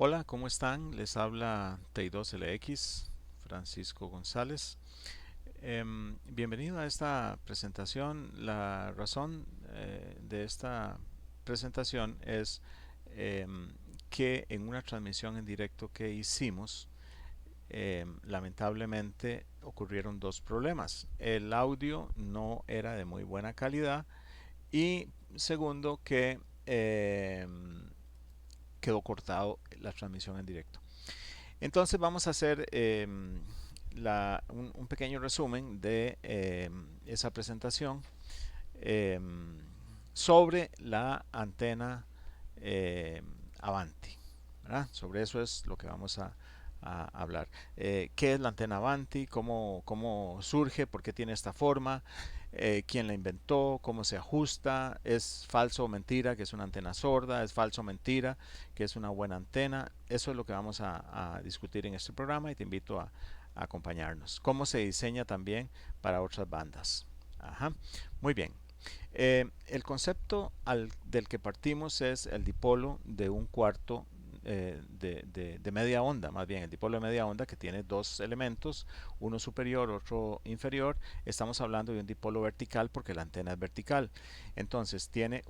Hola, ¿cómo están? Les habla TI2LX, Francisco González. Bienvenido a esta presentación. La razón de esta presentación es que en una transmisión en directo que hicimos, lamentablemente ocurrieron dos problemas. El audio no era de muy buena calidad y segundo que quedó cortado la transmisión en directo. Entonces vamos a hacer un pequeño resumen de esa presentación eh, sobre la antena eh, Avanti, ¿verdad? Sobre eso es lo que vamos a hablar. ¿Qué es la antena Avanti? ¿Cómo surge? ¿Por qué tiene esta forma? ¿Quién la inventó? ¿Cómo se ajusta? ¿Es falso o mentira que es una antena sorda? ¿Es falso o mentira que es una buena antena? Eso es lo que vamos a discutir en este programa y te invito a acompañarnos. ¿Cómo se diseña también para otras bandas? Ajá. Muy bien. El concepto del que partimos es el dipolo de un cuarto de media onda, más bien el dipolo de media onda que tiene dos elementos, uno superior, otro inferior. Estamos hablando de un dipolo vertical porque la antena es vertical. Entonces tiene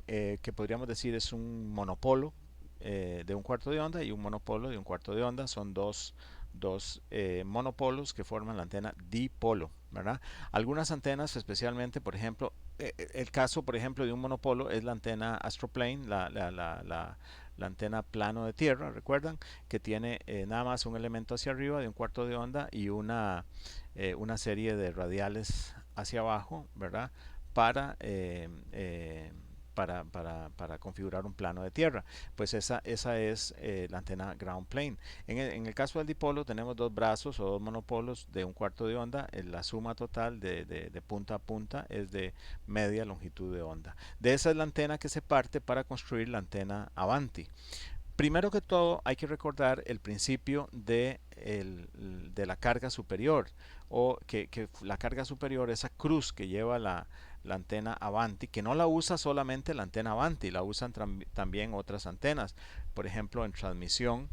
que podríamos decir es un monopolo de un cuarto de onda y un monopolo de un cuarto de onda. Son dos monopolos que forman la antena dipolo, ¿verdad? Algunas antenas, especialmente, por ejemplo, el caso, por ejemplo, de un monopolo es la antena Astroplane, la antena plano de tierra, recuerdan, que tiene nada más un elemento hacia arriba de un cuarto de onda y una serie de radiales hacia abajo, ¿verdad? Para, eh, eh, para configurar un plano de tierra. Pues esa es la antena ground plane. En el caso del dipolo tenemos dos brazos o dos monopolos de un cuarto de onda. La suma total de punta a punta es de media longitud de onda. De esa es la antena que se parte para construir la antena Avanti. Primero que todo hay que recordar el principio de la carga superior o que la carga superior, esa cruz que lleva la antena Avanti, que no la usa solamente la antena Avanti, la usan también otras antenas, por ejemplo en transmisión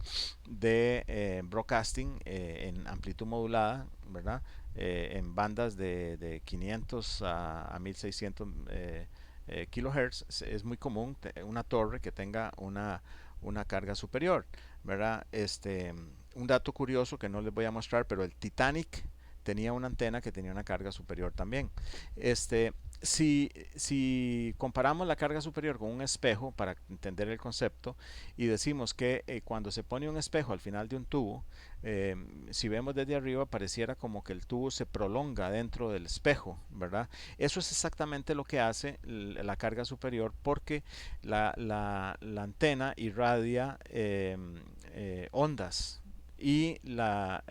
de broadcasting en amplitud modulada, ¿verdad? En bandas de 500 a 1600 kilohertz es muy común una torre que tenga una carga superior, ¿verdad? Un dato curioso que no les voy a mostrar, pero el Titanic tenía una antena que tenía una carga superior también. Este, si comparamos la carga superior con un espejo para entender el concepto y decimos que cuando se pone un espejo al final de un tubo, eh, si vemos desde arriba pareciera como que el tubo se prolonga dentro del espejo, ¿verdad? Eso es exactamente lo que hace la carga superior porque la antena irradia ondas y la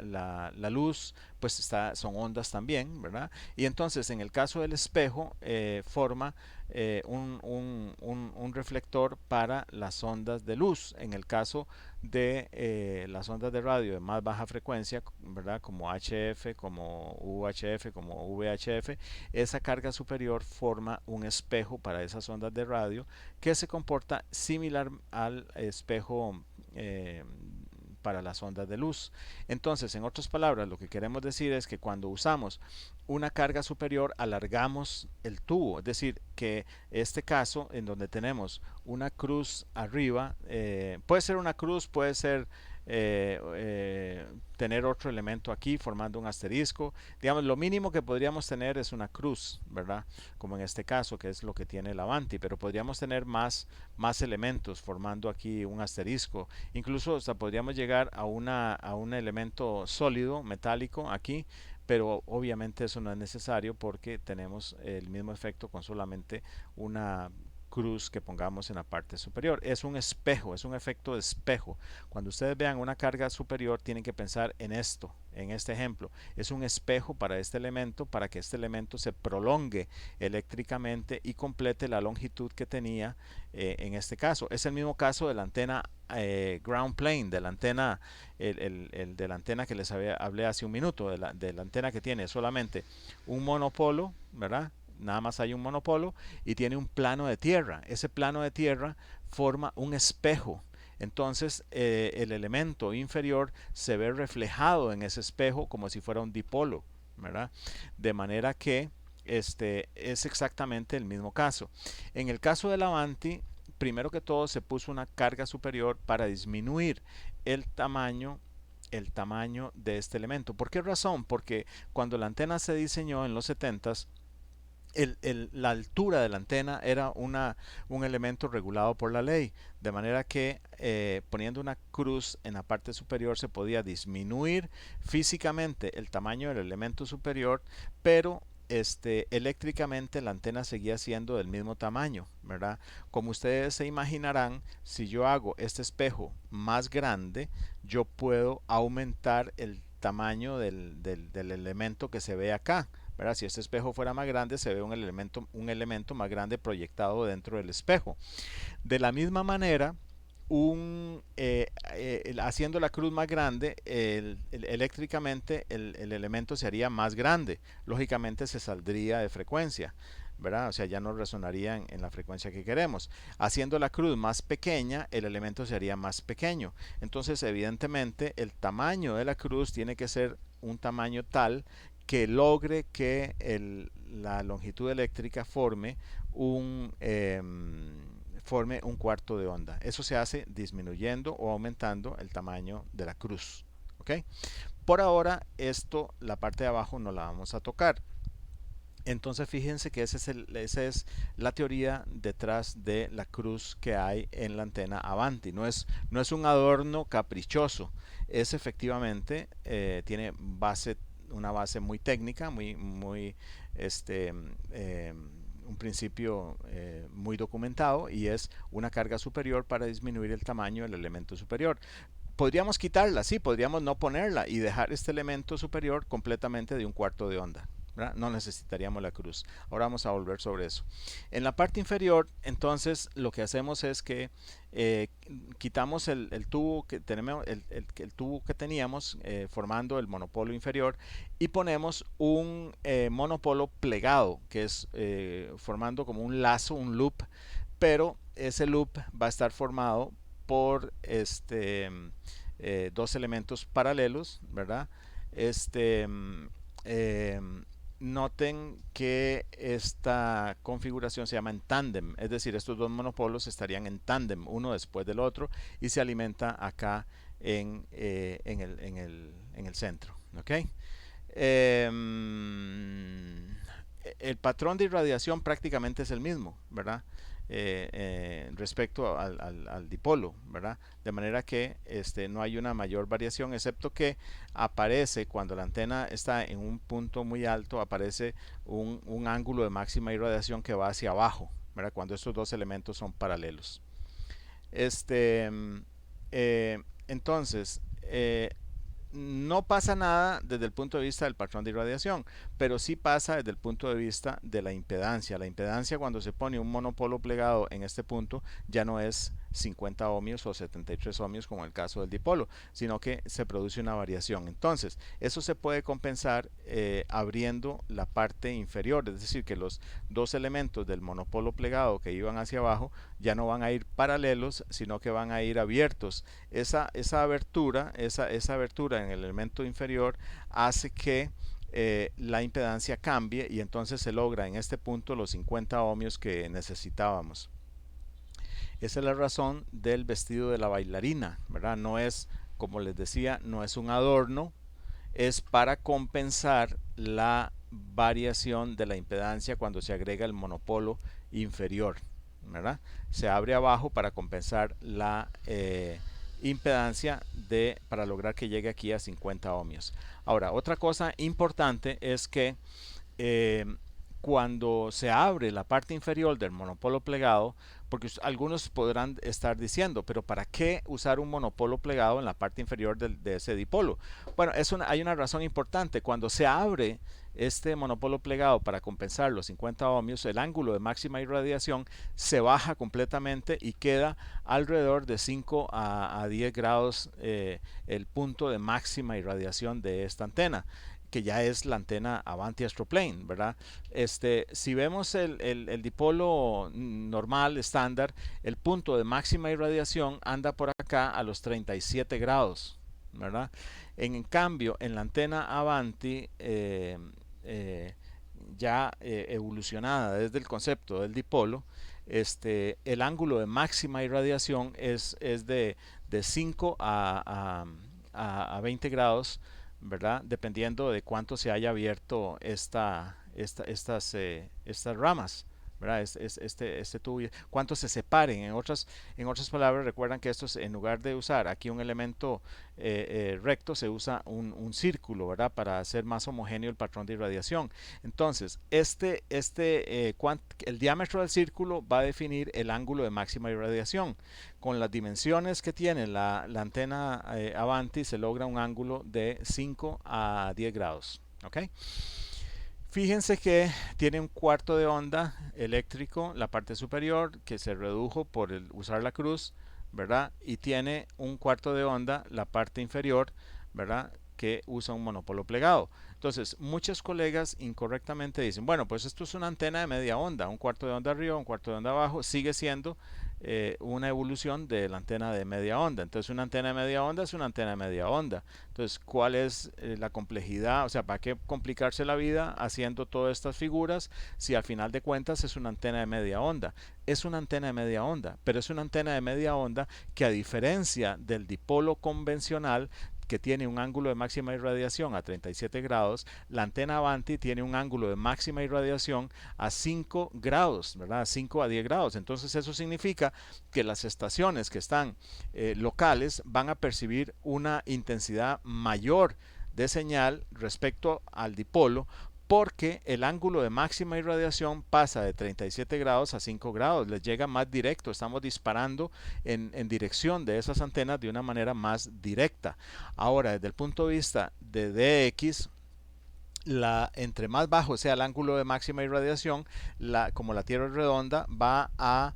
luz pues son ondas también, ¿verdad? Y entonces en el caso del espejo forma un reflector para las ondas de luz. En el caso de las ondas de radio de más baja frecuencia, ¿verdad? Como HF, como UHF, como VHF, esa carga superior forma un espejo para esas ondas de radio que se comporta similar al espejo para las ondas de luz. Entonces, en otras palabras, lo que queremos decir es que cuando usamos una carga superior, alargamos el tubo. Es decir, que este caso, en donde tenemos una cruz arriba, puede ser una cruz, puede ser tener otro elemento aquí formando un asterisco. Digamos, lo mínimo que podríamos tener es una cruz, ¿verdad? Como en este caso, que es lo que tiene el Avanti, pero podríamos tener más elementos formando aquí un asterisco. Incluso hasta podríamos llegar a un elemento sólido, metálico, aquí, pero obviamente eso no es necesario porque tenemos el mismo efecto con solamente una cruz que pongamos en la parte superior. Es un espejo, es un efecto de espejo. Cuando ustedes vean una carga superior, tienen que pensar en esto, en este ejemplo. Es un espejo para este elemento, para que este elemento se prolongue eléctricamente y complete la longitud que tenía en este caso. Es el mismo caso de la antena ground plane, de la antena, de la antena que les hablé hace un minuto, de la antena que tiene solamente un monopolo, ¿verdad? Nada más hay un monopolo y tiene un plano de tierra. Ese plano de tierra forma un espejo. Entonces el elemento inferior se ve reflejado en ese espejo como si fuera un dipolo, ¿verdad? De manera que es exactamente el mismo caso. En el caso del Avanti, primero que todo se puso una carga superior para disminuir el tamaño de este elemento. ¿Por qué razón? Porque cuando la antena se diseñó en los 70s, la altura de la antena era un elemento regulado por la ley, de manera que poniendo una cruz en la parte superior se podía disminuir físicamente el tamaño del elemento superior, pero eléctricamente la antena seguía siendo del mismo tamaño, ¿verdad? Como ustedes se imaginarán, si yo hago este espejo más grande, yo puedo aumentar el tamaño del elemento que se ve acá, ¿verdad? Si este espejo fuera más grande, se ve un elemento más grande proyectado dentro del espejo. De la misma manera, haciendo la cruz más grande, eléctricamente el elemento se haría más grande. Lógicamente se saldría de frecuencia, ¿verdad? O sea, ya no resonaría en la frecuencia que queremos. Haciendo la cruz más pequeña, el elemento se haría más pequeño. Entonces, evidentemente, el tamaño de la cruz tiene que ser un tamaño tal que logre que la longitud eléctrica forme un cuarto de onda. Eso se hace disminuyendo o aumentando el tamaño de la cruz. ¿Ok? Por ahora, la parte de abajo no la vamos a tocar. Entonces fíjense que esa es la teoría detrás de la cruz que hay en la antena Avanti. No es un adorno caprichoso, es efectivamente, tiene una base muy técnica, este, eh, un principio muy documentado, y es una carga superior para disminuir el tamaño del elemento superior. Podríamos quitarla, sí, podríamos no ponerla y dejar este elemento superior completamente de un cuarto de onda, ¿verdad? No necesitaríamos la cruz. Ahora vamos a volver sobre eso. En la parte inferior, entonces, lo que hacemos es que quitamos el tubo que tenemos, el tubo que teníamos formando el monopolo inferior, y ponemos un monopolo plegado, que es formando como un lazo, un loop, pero ese loop va a estar formado por dos elementos paralelos, ¿verdad? Este, eh, Noten que esta configuración se llama en tándem, es decir, estos dos monopolos estarían en tándem, uno después del otro, y se alimenta acá en el centro. ¿Ok? Eh, el patrón de irradiación prácticamente es el mismo, ¿verdad? Respecto al dipolo, ¿verdad? De manera que no hay una mayor variación, excepto que aparece, cuando la antena está en un punto muy alto, aparece un ángulo de máxima irradiación que va hacia abajo, ¿verdad? Cuando estos dos elementos son paralelos. Este, entonces, no pasa nada desde el punto de vista del patrón de irradiación, pero sí pasa desde el punto de vista de la impedancia. La impedancia, cuando se pone un monopolo plegado en este punto, ya no es 50 ohmios o 73 ohmios como en el caso del dipolo, sino que se produce una variación. Entonces, eso se puede compensar abriendo la parte inferior, es decir, que los dos elementos del monopolo plegado que iban hacia abajo ya no van a ir paralelos, sino que van a ir abiertos. Esa abertura en el elemento inferior hace que la impedancia cambie, y entonces se logra en este punto los 50 ohmios que necesitábamos. Esa es la razón del vestido de la bailarina, ¿verdad? No es, como les decía, no es un adorno, es para compensar la variación de la impedancia cuando se agrega el monopolo inferior, ¿verdad? Se abre abajo para compensar la impedancia para lograr que llegue aquí a 50 ohmios. Ahora, otra cosa importante es que eh, cuando se abre la parte inferior del monopolo plegado, porque algunos podrán estar diciendo, pero ¿para qué usar un monopolo plegado en la parte inferior de ese dipolo? Bueno, hay una razón importante. Cuando se abre este monopolo plegado para compensar los 50 ohmios, el ángulo de máxima irradiación se baja completamente y queda alrededor de 5 a 10 grados el punto de máxima irradiación de esta antena. que ya es la antena Avanti Astroplane, ¿verdad? Si vemos el dipolo normal, estándar, el punto de máxima irradiación anda por acá a los 37 grados, ¿verdad? En cambio, en la antena Avanti, eh, ya evolucionada desde el concepto del dipolo, el ángulo de máxima irradiación es de 5 a 20 grados, ¿verdad? Dependiendo de cuánto se haya abierto estas ramas, ¿verdad? Este tubo, cuánto se separen. En otras palabras, recuerdan que esto es, en lugar de usar aquí un elemento recto, se usa un círculo, ¿verdad? Para hacer más homogéneo el patrón de irradiación. Entonces, el diámetro del círculo va a definir el ángulo de máxima irradiación. Con las dimensiones que tiene la antena Avanti, se logra un ángulo de 5 a 10 grados. ¿Ok? Fíjense que tiene un cuarto de onda eléctrico, la parte superior, que se redujo por usar la cruz, ¿verdad? Y tiene un cuarto de onda, la parte inferior, ¿verdad? Que usa un monopolo plegado. Entonces, muchos colegas incorrectamente dicen, bueno, pues esto es una antena de media onda, un cuarto de onda arriba, un cuarto de onda abajo, sigue siendo una evolución de la antena de media onda. Entonces, una antena de media onda es una antena de media onda. Entonces, ¿cuál es la complejidad? O sea, ¿para qué complicarse la vida haciendo todas estas figuras si al final de cuentas es una antena de media onda? Es una antena de media onda, pero es una antena de media onda que, a diferencia del dipolo convencional, que tiene un ángulo de máxima irradiación a 37 grados, la antena Avanti tiene un ángulo de máxima irradiación a 5 grados, ¿verdad? A 5 a 10 grados. Entonces eso significa que las estaciones que están locales van a percibir una intensidad mayor de señal respecto al dipolo, porque el ángulo de máxima irradiación pasa de 37 grados a 5 grados, les llega más directo, estamos disparando en dirección de esas antenas de una manera más directa. Ahora, desde el punto de vista de DX, entre más bajo sea el ángulo de máxima irradiación, como la Tierra es redonda, va a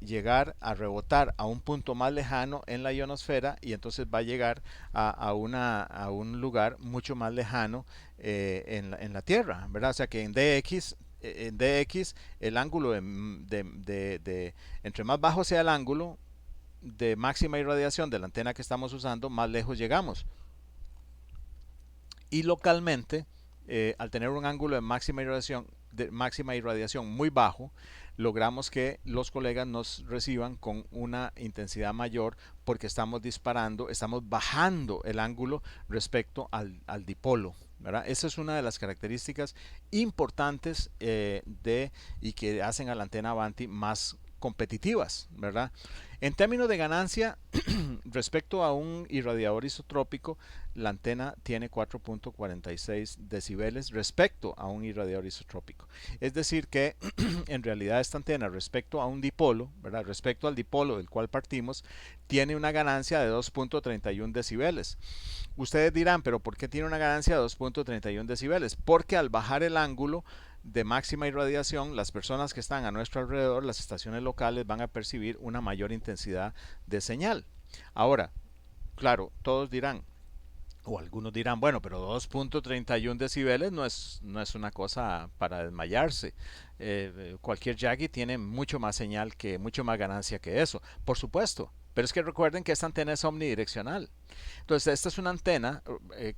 llegar a rebotar a un punto más lejano en la ionosfera, y entonces va a llegar a un lugar mucho más lejano en la Tierra, ¿verdad? O sea que en DX el ángulo entre más bajo sea el ángulo de máxima irradiación de la antena que estamos usando, más lejos llegamos. Y localmente, al tener un ángulo de máxima irradiación muy bajo, logramos que los colegas nos reciban con una intensidad mayor, porque estamos disparando, estamos bajando el ángulo respecto al dipolo, ¿verdad? Esa es una de las características importantes y que hacen a la antena Avanti más competitivas, ¿verdad? En términos de ganancia, respecto a un irradiador isotrópico, la antena tiene 4.46 decibeles respecto a un irradiador isotrópico. Es decir que en realidad esta antena, respecto a un dipolo, ¿verdad? Respecto al dipolo del cual partimos, tiene una ganancia de 2.31 decibeles. Ustedes dirán, pero ¿por qué tiene una ganancia de 2.31 decibeles? Porque al bajar el ángulo de máxima irradiación, las personas que están a nuestro alrededor, las estaciones locales, van a percibir una mayor intensidad de señal. Ahora, claro, todos dirán, o algunos dirán, bueno, pero 2.31 decibeles no es una cosa para desmayarse. Cualquier Yagi tiene mucho más señal, mucho más ganancia que eso. Por supuesto, pero es que recuerden que esta antena es omnidireccional. Entonces, esta es una antena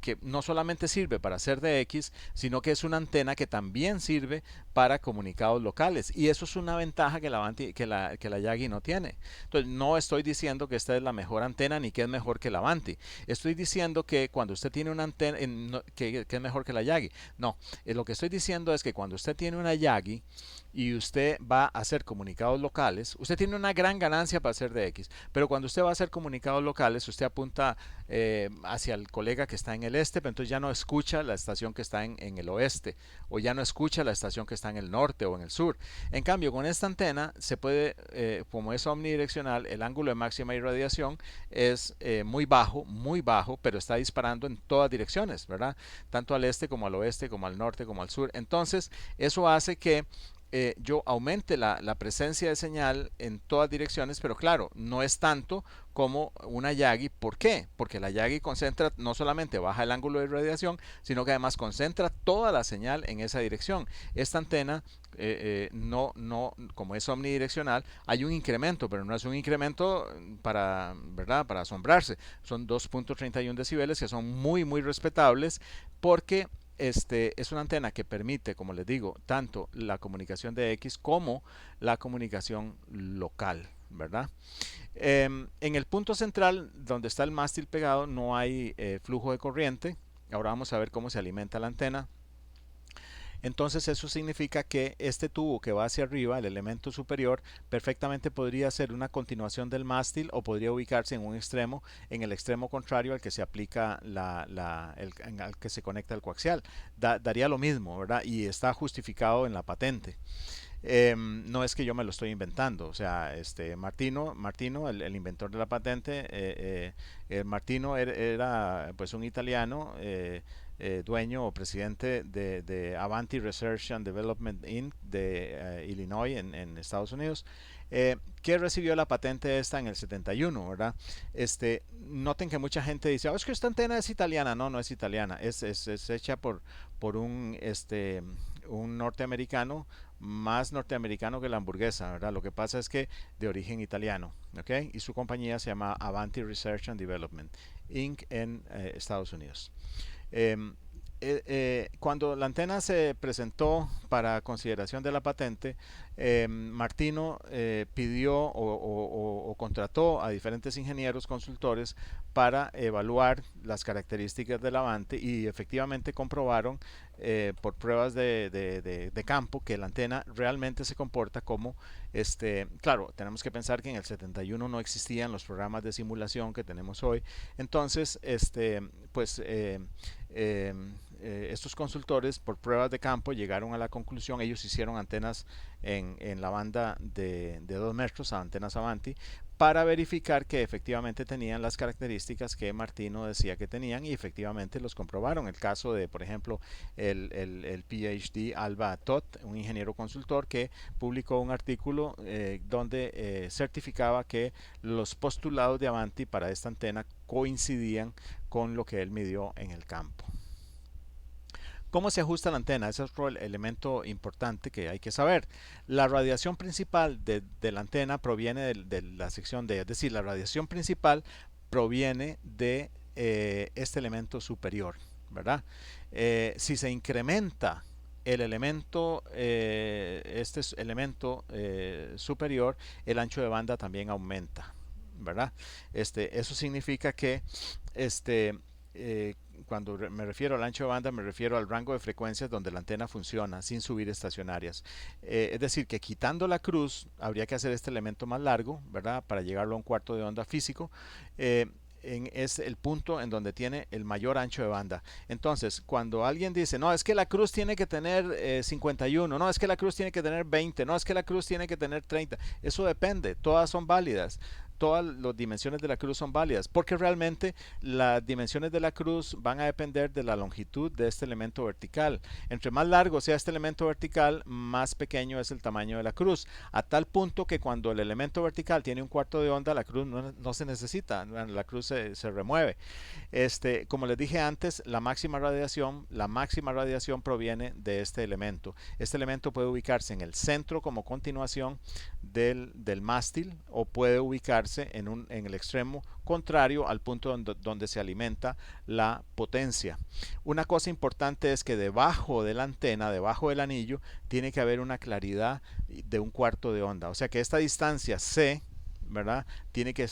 que no solamente sirve para hacer DX, sino que es una antena que también sirve para comunicados locales. Y eso es una ventaja que la Yagi no tiene. Entonces, no estoy diciendo que esta es la mejor antena ni que es mejor que la Avanti. Estoy diciendo que cuando usted tiene una antena, que es mejor que la Yagi. No, lo que estoy diciendo es que cuando usted tiene una Yagi y usted va a hacer comunicados locales, usted tiene una gran ganancia para hacer DX, pero cuando usted va a hacer comunicados locales, usted apunta hacia el colega que está en el este, pero entonces ya no escucha la estación que está en el oeste, o ya no escucha la estación que está en el norte o en el sur. En cambio, con esta antena se puede, como es omnidireccional, el ángulo de máxima irradiación es muy bajo, pero está disparando en todas direcciones, ¿verdad? Tanto al este como al oeste, como al norte, como al sur. Entonces, eso hace que yo aumente la presencia de señal en todas direcciones, pero claro, no es tanto como una Yagi. ¿Por qué? Porque la Yagi concentra, no solamente baja el ángulo de radiación, sino que además concentra toda la señal en esa dirección. Esta antena, como es omnidireccional, hay un incremento, pero no es un incremento para, ¿verdad? Para asombrarse. Son 2.31 decibeles que son muy, muy respetables porque es una antena que permite, como les digo, tanto la comunicación de X como la comunicación local, ¿verdad? En el punto central, donde está el mástil pegado, no hay flujo de corriente. Ahora vamos a ver cómo se alimenta la antena. Entonces eso significa que este tubo que va hacia arriba, el elemento superior, perfectamente podría ser una continuación del mástil o podría ubicarse en un extremo, en el extremo contrario al que se aplica al que se conecta el coaxial. Daría lo mismo, ¿verdad? Y está justificado en la patente. No es que yo me lo estoy inventando, o sea, Martino, el inventor de la patente, Martino era pues un italiano, dueño o presidente de Avanti Research and Development Inc. de Illinois en Estados Unidos, que recibió la patente esta en el 71, ¿verdad? Noten que mucha gente dice, oh, es que esta antena es italiana. No, no es italiana, es hecha por un norteamericano, más norteamericano que la hamburguesa, ¿verdad? Lo que pasa es que de origen italiano, ¿ok? Y su compañía se llama Avanti Research and Development Inc. en Estados Unidos. Em, Cuando la antena se presentó para consideración de la patente, Martino pidió o contrató a diferentes ingenieros consultores para evaluar las características del Avante y efectivamente comprobaron por pruebas de campo que la antena realmente se comporta como claro, tenemos que pensar que en el 71 no existían los programas de simulación que tenemos hoy. Entonces, pues eh, estos consultores por pruebas de campo llegaron a la conclusión, ellos hicieron antenas en la banda de 2 metros, antenas Avanti, para verificar que efectivamente tenían las características que Martino decía que tenían y efectivamente los comprobaron. El caso de, por ejemplo, el PhD Alba Todd, un ingeniero consultor que publicó un artículo donde certificaba que los postulados de Avanti para esta antena coincidían con lo que él midió en el campo. ¿Cómo se ajusta la antena? Ese es otro elemento importante que hay que saber. La radiación principal de la antena proviene de la sección D, es decir, la radiación principal proviene de este elemento superior, ¿verdad? Si se incrementa el elemento, elemento superior, el ancho de banda también aumenta, ¿verdad? Eso significa que este, eh, cuando me refiero al ancho de banda, me refiero al rango de frecuencias donde la antena funciona sin subir estacionarias. Es decir, que quitando la cruz, habría que hacer este elemento más largo, ¿verdad? Para llegarlo a un cuarto de onda físico. Es el punto en donde tiene el mayor ancho de banda. Entonces, cuando alguien dice, no, es que la cruz tiene que tener 51, no, es que la cruz tiene que tener 20, no, es que la cruz tiene que tener 30, eso depende, todas son válidas. Todas las dimensiones de la cruz son válidas, porque realmente las dimensiones de la cruz van a depender de la longitud de este elemento vertical. Entre más largo sea este elemento vertical, más pequeño es el tamaño de la cruz, a tal punto que cuando el elemento vertical tiene un cuarto de onda, la cruz no se necesita, la cruz se remueve. Como les dije antes, la máxima radiación proviene de este elemento. Este elemento puede ubicarse en el centro como continuación del mástil o puede ubicarse en el extremo contrario al punto donde se alimenta la potencia. Una cosa importante es que debajo de la antena, debajo del anillo, tiene que haber una claridad de un cuarto de onda. O sea que esta distancia C, ¿verdad? Tiene que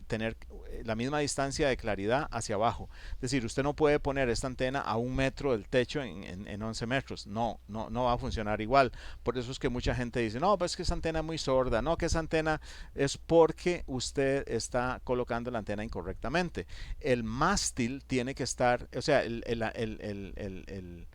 tener la misma distancia de claridad hacia abajo. Es decir, usted no puede poner esta antena a 1 metro del techo en 11 metros. No va a funcionar igual. Por eso es que mucha gente dice, no, pues que esa antena es muy sorda. No, que esa antena es porque usted está colocando la antena incorrectamente. El mástil tiene que estar, o sea, el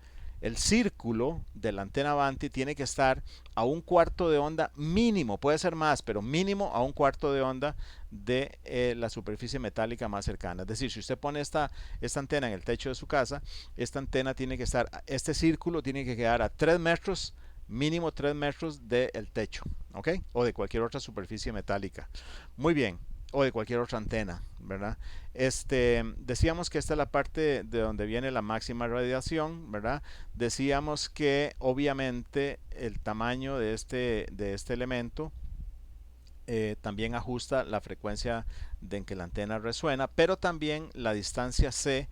círculo de la antena Avanti tiene que estar a un cuarto de onda mínimo, puede ser más, pero mínimo a un cuarto de onda de la superficie metálica más cercana. Es decir, si usted pone esta antena en el techo de su casa, esta antena tiene que estar, este círculo tiene que quedar a 3 metros mínimo 3 metros del techo, ¿ok? O de cualquier otra superficie metálica. Muy bien, o de cualquier otra antena, ¿verdad? Decíamos que esta es la parte de donde viene la máxima radiación, ¿verdad? Decíamos que obviamente el tamaño de este elemento también ajusta la frecuencia de en que la antena resuena, pero también la distancia C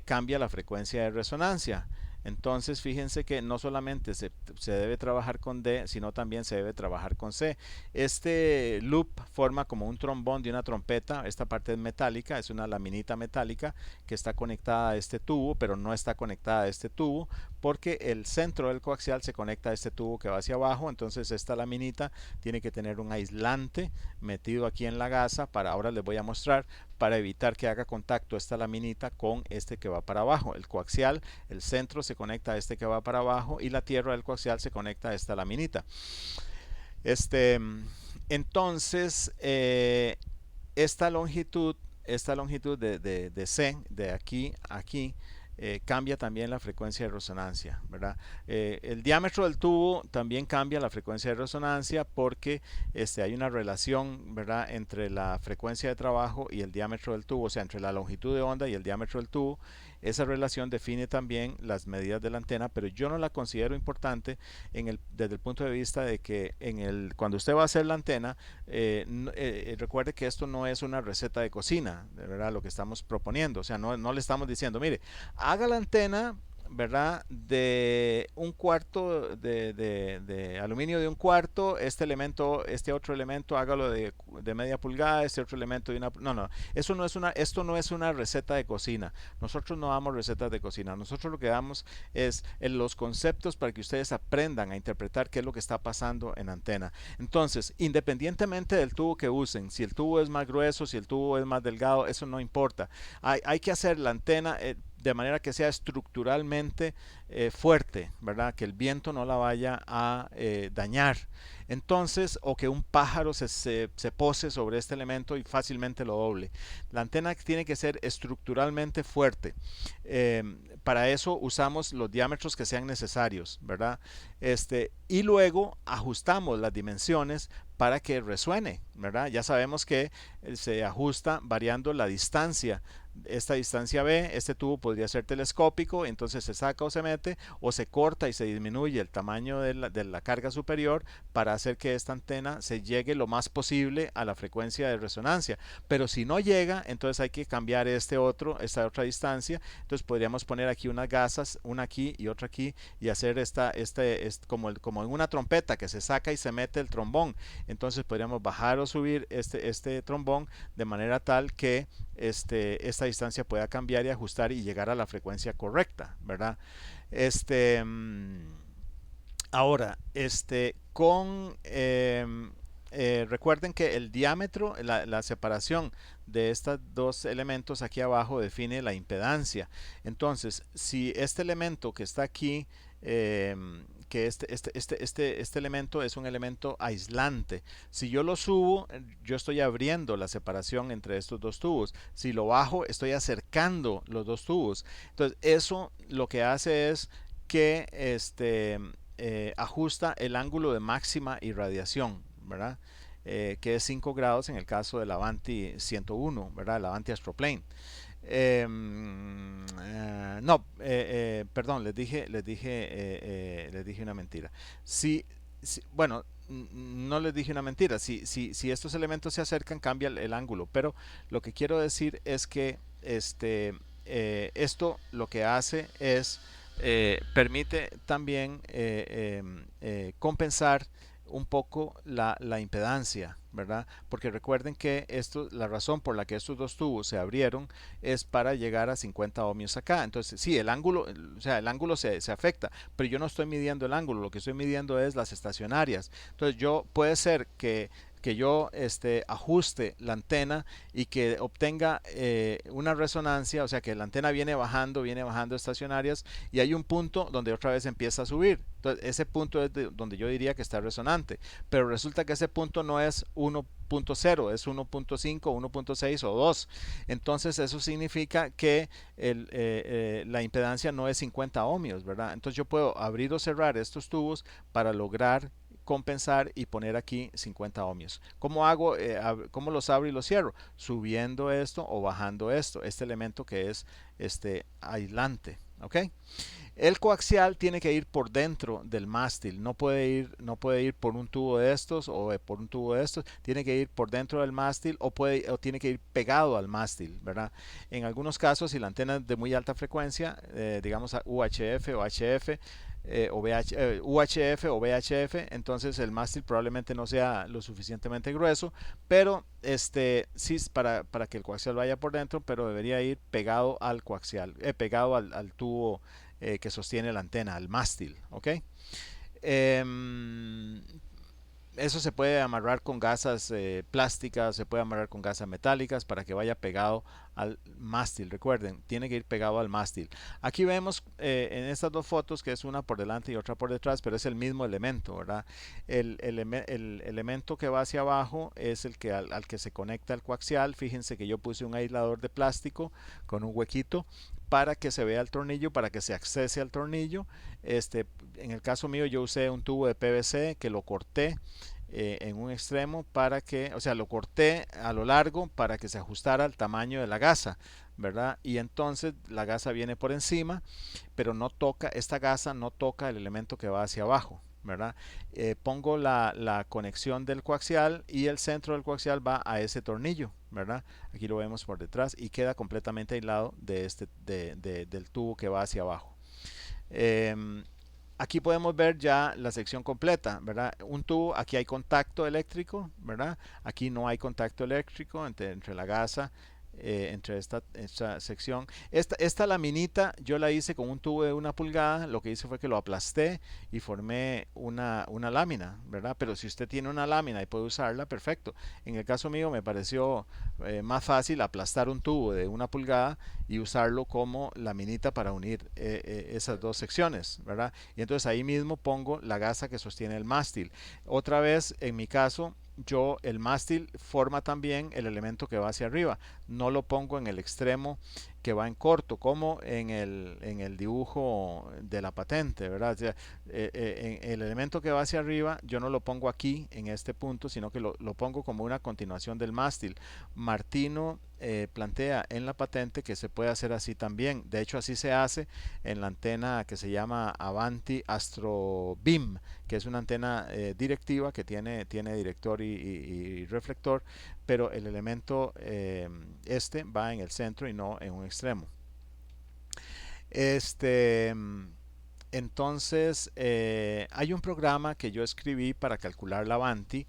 cambia la frecuencia de resonancia. Entonces, fíjense que no solamente se debe trabajar con D, sino también se debe trabajar con C. Este loop forma como un trombón de una trompeta. Esta parte es metálica, es una laminita metálica que está conectada a este tubo, pero no está conectada a este tubo porque el centro del coaxial se conecta a este tubo que va hacia abajo. Entonces, esta laminita tiene que tener un aislante metido aquí en la gasa. Ahora les voy a mostrar, para evitar que haga contacto esta laminita con este que va para abajo. El coaxial, el centro se conecta a este que va para abajo y la tierra del coaxial se conecta a esta laminita. Este, entonces, esta longitud de C, de aquí a aquí, cambia también la frecuencia de resonancia, ¿verdad? El diámetro del tubo también cambia la frecuencia de resonancia porque hay una relación, ¿verdad?, entre la frecuencia de trabajo y el diámetro del tubo, o sea, entre la longitud de onda y el diámetro del tubo. Esa relación define también las medidas de la antena, pero yo no la considero importante desde el punto de vista de que cuando usted va a hacer la antena, recuerde que esto no es una receta de cocina, ¿verdad? Lo que estamos proponiendo, o sea, no le estamos diciendo, mire, haga la antena, ¿verdad? De un cuarto de aluminio de un cuarto, este otro elemento, hágalo de media pulgada, este otro elemento de una... No, esto no es una receta de cocina. Nosotros no damos recetas de cocina. Nosotros lo que damos es los conceptos para que ustedes aprendan a interpretar qué es lo que está pasando en antena. Entonces, independientemente del tubo que usen, si el tubo es más grueso, si el tubo es más delgado, eso no importa. Hay que hacer la antena de manera que sea estructuralmente fuerte, ¿verdad? Que el viento no la vaya a dañar. Entonces, o que un pájaro se pose sobre este elemento y fácilmente lo doble. La antena tiene que ser estructuralmente fuerte. Eh, para eso usamos los diámetros que sean necesarios, ¿verdad? Y luego ajustamos las dimensiones para que resuene, ¿verdad? Ya sabemos que se ajusta variando la distancia. Esta distancia B, este tubo podría ser telescópico, entonces se saca o se mete, o se corta y se disminuye el tamaño de la carga superior para hacer que esta antena se llegue lo más posible a la frecuencia de resonancia. Pero si no llega, entonces hay que cambiar esta otra distancia. Entonces podríamos poner aquí unas gasas, una aquí y otra aquí, y hacer como en una trompeta que se saca y se mete el trombón. Entonces podríamos bajar o subir este trombón de manera tal que esta distancia pueda cambiar y ajustar y llegar a la frecuencia correcta, ¿verdad? Este, mm, Ahora, recuerden que el diámetro, la separación de estos dos elementos aquí abajo define la impedancia. Entonces, si este elemento que está aquí, que este elemento es un elemento aislante. Si yo lo subo, yo estoy abriendo la separación entre estos dos tubos. Si lo bajo, estoy acercando los dos tubos. Entonces, eso lo que hace es que ajusta el ángulo de máxima irradiación, ¿verdad? Que es 5 grados en el caso del Avanti 101, ¿verdad? El Avanti Astroplane. No, perdón, les dije una mentira. Bueno, no les dije una mentira. Si estos elementos se acercan, cambia el ángulo. Pero lo que quiero decir es que esto lo que hace es permite también compensar un poco la impedancia, ¿verdad? Porque recuerden que la razón por la que estos dos tubos se abrieron es para llegar a 50 ohmios acá. Entonces, sí, el ángulo, o sea, el ángulo se afecta, pero yo no estoy midiendo el ángulo, lo que estoy midiendo es las estacionarias. Entonces, puede ser que que yo ajuste la antena y que obtenga una resonancia, o sea que la antena viene bajando estacionarias y hay un punto donde otra vez empieza a subir. Entonces, ese punto es donde yo diría que está resonante, pero resulta que ese punto no es 1.0, es 1.5, 1.6 o 2. Entonces eso significa que la impedancia no es 50 ohmios, ¿verdad? Entonces yo puedo abrir o cerrar estos tubos para lograr compensar y poner aquí 50 ohmios. ¿Cómo hago? ¿Cómo los abro y los cierro? Subiendo esto o bajando esto, este elemento que es aislante. ¿Ok? El coaxial tiene que ir por dentro del mástil, no puede ir por un tubo de estos o por un tubo de estos, tiene que ir por dentro del mástil o tiene que ir pegado al mástil, ¿verdad? En algunos casos, si la antena es de muy alta frecuencia, digamos a UHF o HF, UHF o VHF, entonces el mástil probablemente no sea lo suficientemente grueso, pero sí para que el coaxial vaya por dentro, pero debería ir pegado al coaxial, pegado al tubo que sostiene la antena, al mástil, ¿ok? Em, Eso se puede amarrar con gasas plásticas, se puede amarrar con gasas metálicas para que vaya pegado al mástil. Recuerden, tiene que ir pegado al mástil. Aquí vemos en estas dos fotos que es una por delante y otra por detrás, pero es el mismo elemento, ¿verdad? El elemento que va hacia abajo es el que al que se conecta el coaxial. Fíjense que yo puse un aislador de plástico con un huequito para que se vea el tornillo, para que se accese al tornillo. En el caso mío yo usé un tubo de PVC que lo corté en un extremo para que, o sea, lo corté a lo largo para que se ajustara al tamaño de la gasa, ¿verdad? Y entonces la gasa viene por encima, pero no toca, esta gasa no toca el elemento que va hacia abajo, ¿verdad? Pongo la conexión del coaxial y el centro del coaxial va a ese tornillo, ¿verdad? Aquí lo vemos por detrás y queda completamente aislado del tubo que va hacia abajo. Eh, Aquí podemos ver ya la sección completa, ¿verdad? Un tubo, aquí hay contacto eléctrico, ¿verdad? Aquí no hay contacto eléctrico entre la gasa, entre esta sección. Esta laminita yo la hice con un tubo de 1 pulgada, lo que hice fue que lo aplasté y formé una lámina, ¿verdad? Pero si usted tiene una lámina y puede usarla, perfecto. En el caso mío me pareció más fácil aplastar un tubo de 1 pulgada y usarlo como laminita para unir esas dos secciones, ¿verdad? Y entonces ahí mismo pongo la gasa que sostiene el mástil. Otra vez, en mi caso, el mástil forma también el elemento que va hacia arriba. No lo pongo en el extremo que va en corto, como en el dibujo de la patente, ¿verdad? O sea, el elemento que va hacia arriba, yo no lo pongo aquí en este punto, sino que lo pongo como una continuación del mástil. Martino plantea en la patente que se puede hacer así también. De hecho, así se hace en la antena que se llama Avanti Astro Beam, que es una antena directiva que tiene director y reflector, pero el elemento va en el centro y no en un extremo. Este, entonces, hay un programa que yo escribí para calcular la Avanti,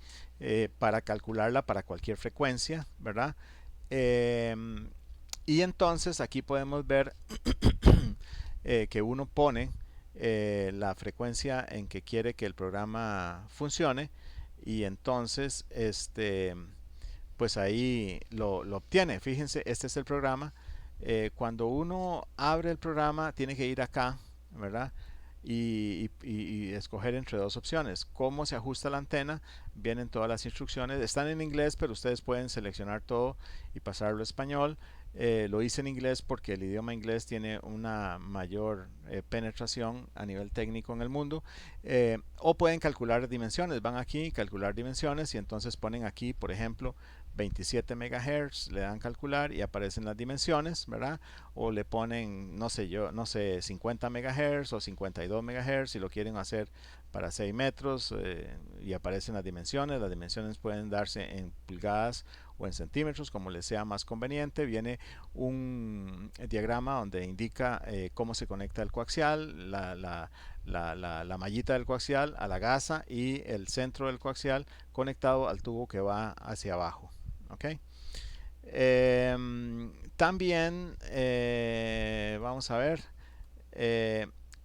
para calcularla para cualquier frecuencia, ¿verdad? Em, y entonces aquí podemos ver que uno pone la frecuencia en que quiere que el programa funcione y entonces pues ahí lo obtiene. Fíjense, este es el programa. Cuando uno abre el programa tiene que ir acá, ¿verdad? Y escoger entre dos opciones. ¿Cómo se ajusta la antena? Vienen todas las instrucciones. Están en inglés, pero ustedes pueden seleccionar todo y pasarlo a español. Lo hice en inglés porque el idioma inglés tiene una mayor penetración a nivel técnico en el mundo. O pueden calcular dimensiones. Van aquí, calcular dimensiones y entonces ponen aquí, por ejemplo, 27 MHz, le dan calcular y aparecen las dimensiones, ¿verdad? O le ponen, no sé, 50 MHz o 52 MHz si lo quieren hacer para 6 metros y aparecen las dimensiones. Las dimensiones pueden darse en pulgadas o en centímetros, como les sea más conveniente. Viene un diagrama donde indica cómo se conecta el coaxial, la mallita del coaxial a la gasa y el centro del coaxial conectado al tubo que va hacia abajo. ¿Ok? También vamos a ver.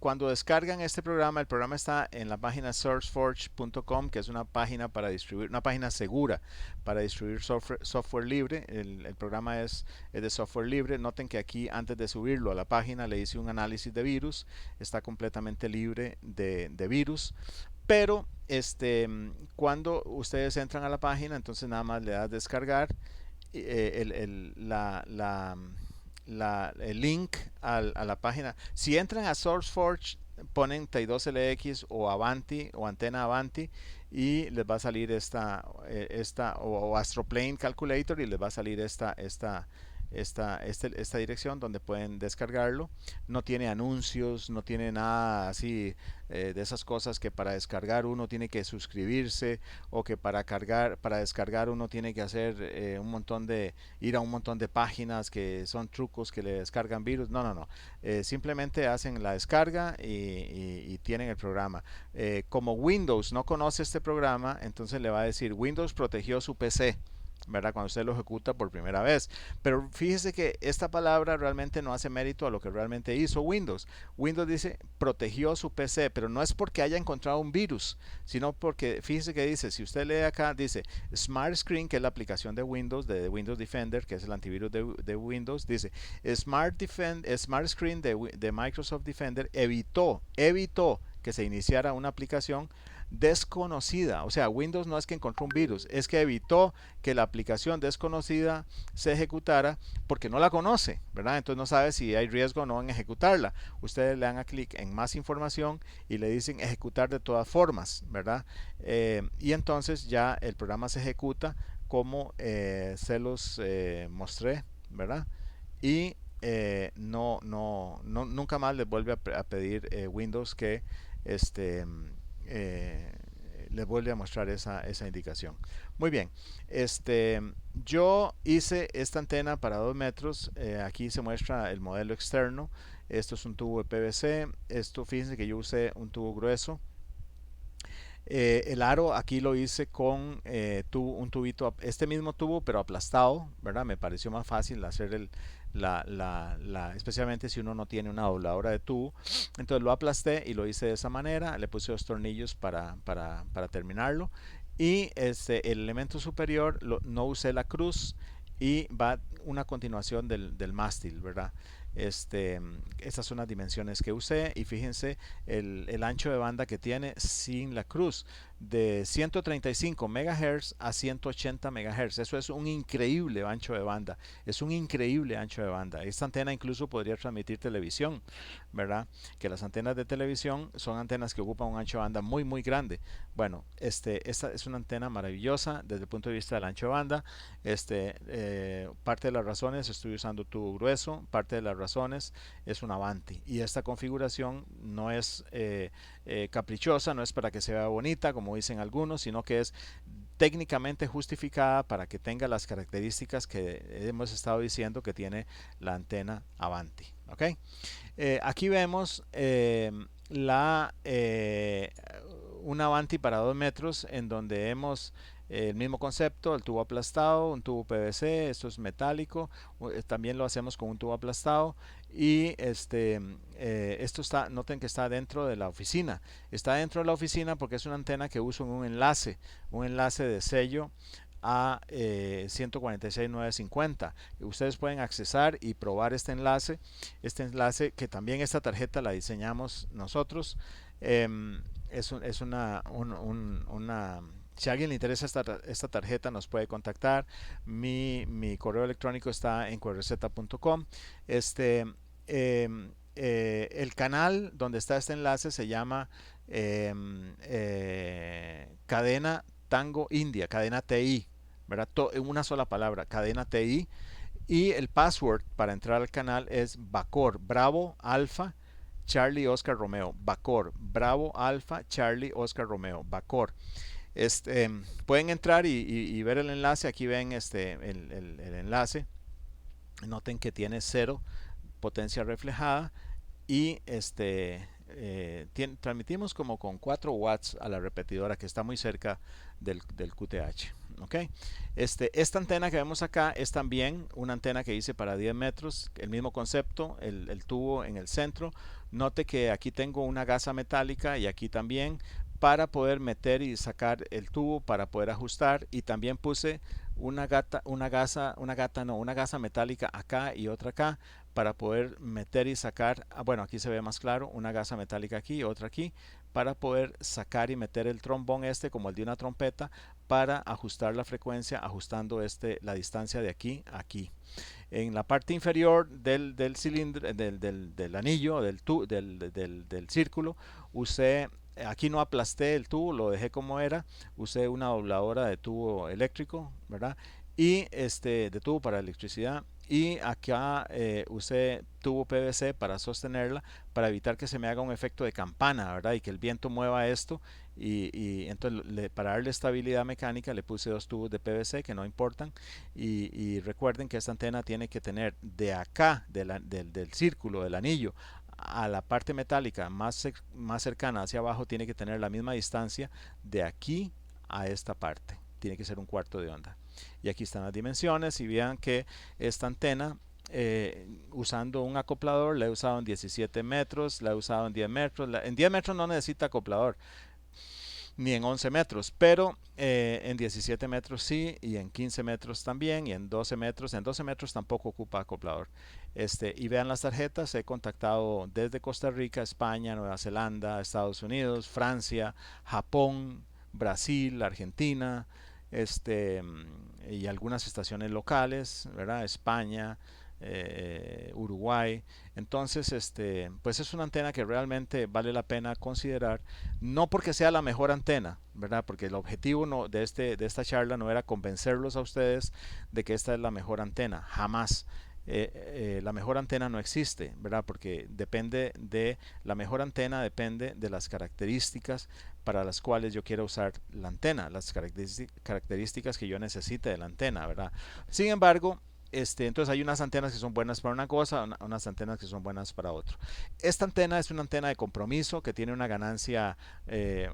cuando descargan este programa, el programa está en la página sourceforge.com, que es una página para distribuir, una página segura para distribuir software libre. El programa es de software libre. Noten que aquí, antes de subirlo a la página, le hice un análisis de virus. Está completamente libre de virus. Pero cuando ustedes entran a la página, entonces nada más le das descargar el link a la página. Si entran a SourceForge, ponen TI2LX o Avanti o Antena Avanti y les va a salir o Astroplane Calculator, y les va a salir esta dirección donde pueden descargarlo. No tiene anuncios, no tiene nada así de esas cosas que para descargar uno tiene que suscribirse, o que para descargar uno tiene que hacer ir a un montón de páginas que son trucos que le descargan virus. No, no, no. Simplemente hacen la descarga y tienen el programa. Como Windows no conoce este programa, entonces le va a decir: Windows protegió su PC, ¿verdad? Cuando usted lo ejecuta por primera vez. Pero fíjese que esta palabra realmente no hace mérito a lo que realmente hizo Windows. Windows dice protegió su PC, pero no es porque haya encontrado un virus, sino porque fíjese que dice, si usted lee acá, dice Smart Screen, que es la aplicación de Windows, de Windows Defender, que es el antivirus de Windows, dice Smart Screen de Microsoft Defender evitó que se iniciara una aplicación desconocida. O sea, Windows no es que encontró un virus, es que evitó que la aplicación desconocida se ejecutara porque no la conoce, ¿verdad? Entonces no sabe si hay riesgo o no en ejecutarla. Ustedes le dan a clic en más información y le dicen ejecutar de todas formas, ¿verdad? Y entonces ya el programa se ejecuta como se los mostré, ¿verdad? Y nunca más les vuelve a pedir Windows que este eh, les vuelve a mostrar esa indicación. Muy bien, yo hice esta antena para 2 metros. Aquí se muestra el modelo externo. Esto es un tubo de PVC. Esto, fíjense que yo usé un tubo grueso. El aro aquí lo hice con un tubito, este mismo tubo pero aplastado, ¿verdad? Me pareció más fácil hacer especialmente si uno no tiene una dobladora de tubo. Entonces lo aplasté y lo hice de esa manera. Le puse 2 tornillos para terminarlo. Y el elemento superior no usé la cruz, y va una continuación del mástil, ¿verdad? Estas son las dimensiones que usé, y fíjense el ancho de banda que tiene sin la cruz, de 135 MHz a 180 MHz. Eso es un increíble ancho de banda. Es un increíble ancho de banda. Esta antena incluso podría transmitir televisión, ¿verdad? Que las antenas de televisión son antenas que ocupan un ancho de banda muy, muy grande. Bueno, esta es una antena maravillosa desde el punto de vista del ancho de banda. Parte de las razones, estoy usando tubo grueso. Parte de las razones es un Avanti. Y esta configuración no es caprichosa, no es para que se vea bonita, como dicen algunos, sino que es técnicamente justificada para que tenga las características que hemos estado diciendo que tiene la antena Avanti. ¿Okay? Aquí vemos la un Avanti para 2 metros, en donde hemos el mismo concepto, el tubo aplastado, un tubo PVC, esto es metálico. También lo hacemos con un tubo aplastado. Y esto está, noten que está dentro de la oficina. Está dentro de la oficina porque es una antena que uso en un enlace de sello a 146.950. Ustedes pueden accesar y probar este enlace que también esta tarjeta la diseñamos nosotros. Es una Si a alguien le interesa esta tarjeta, nos puede contactar. Mi correo electrónico está en qrz.com. El canal donde está este enlace se llama Cadena Tango India, Cadena TI, ¿verdad? Una sola palabra, Cadena TI. Y el password para entrar al canal es Bacor, Bravo, Alfa, Charlie, Oscar, Romeo. Bacor, Bravo, Alfa, Charlie, Oscar, Romeo. Bacor. Pueden entrar y ver el enlace. Aquí ven el enlace. Noten que tiene 0 potencia reflejada, y transmitimos como con 4 watts a la repetidora, que está muy cerca del QTH. ¿ok? Esta antena que vemos acá es también una antena que hice para 10 metros, el mismo concepto, el tubo en el centro. Note que aquí tengo una gasa metálica y aquí también, para poder meter y sacar el tubo, para poder ajustar, y también puse una gasa metálica acá y otra acá para poder meter y sacar, bueno, aquí se ve más claro, una gasa metálica aquí y otra aquí, para poder sacar y meter el trombón como el de una trompeta, para ajustar la frecuencia, ajustando la distancia de aquí a aquí. En la parte inferior del cilindro, del anillo, del círculo, usé, aquí no aplasté el tubo, lo dejé como era, usé una dobladora de tubo eléctrico, ¿verdad? Y de tubo para electricidad. Y acá usé tubo PVC para sostenerla, para evitar que se me haga un efecto de campana, ¿verdad? Y que el viento mueva esto. Y entonces, para darle estabilidad mecánica, le puse dos tubos de PVC que no importan. Y recuerden que esta antena tiene que tener de acá, del círculo, del anillo, a la parte metálica más cercana hacia abajo, tiene que tener la misma distancia de aquí a esta parte. Tiene que ser un cuarto de onda. Y aquí están las dimensiones, y vean que esta antena, usando un acoplador, la he usado en 17 metros, la he usado en 10 metros. En 10 metros no necesita acoplador, ni en 11 metros, pero en 17 metros sí, y en 15 metros también, y en 12 metros tampoco ocupa acoplador. Y vean las tarjetas, he contactado desde Costa Rica, España, Nueva Zelanda, Estados Unidos, Francia, Japón, Brasil, Argentina, y algunas estaciones locales, ¿verdad? España, Uruguay. Entonces, pues es una antena que realmente vale la pena considerar, no porque sea la mejor antena, ¿verdad? Porque el objetivo no, de esta charla no era convencerlos a ustedes de que esta es la mejor antena, jamás. La mejor antena no existe, ¿verdad? Porque la mejor antena depende de las características para las cuales yo quiero usar la antena, las características que yo necesite de la antena, ¿verdad? Sin embargo, entonces hay unas antenas que son buenas para una cosa, unas antenas que son buenas para otro. Esta antena es una antena de compromiso que tiene una ganancia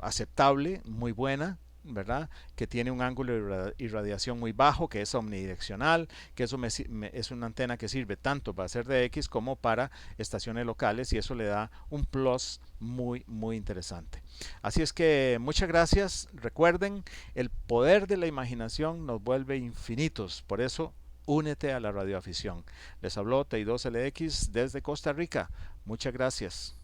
aceptable, muy buena, ¿verdad? Que tiene un ángulo de irradiación muy bajo, que es omnidireccional, que eso es una antena que sirve tanto para hacer DX como para estaciones locales, y eso le da un plus muy, muy interesante. Así es que muchas gracias. Recuerden, el poder de la imaginación nos vuelve infinitos. Por eso, únete a la radioafición. Les habló TI2LX desde Costa Rica. Muchas gracias.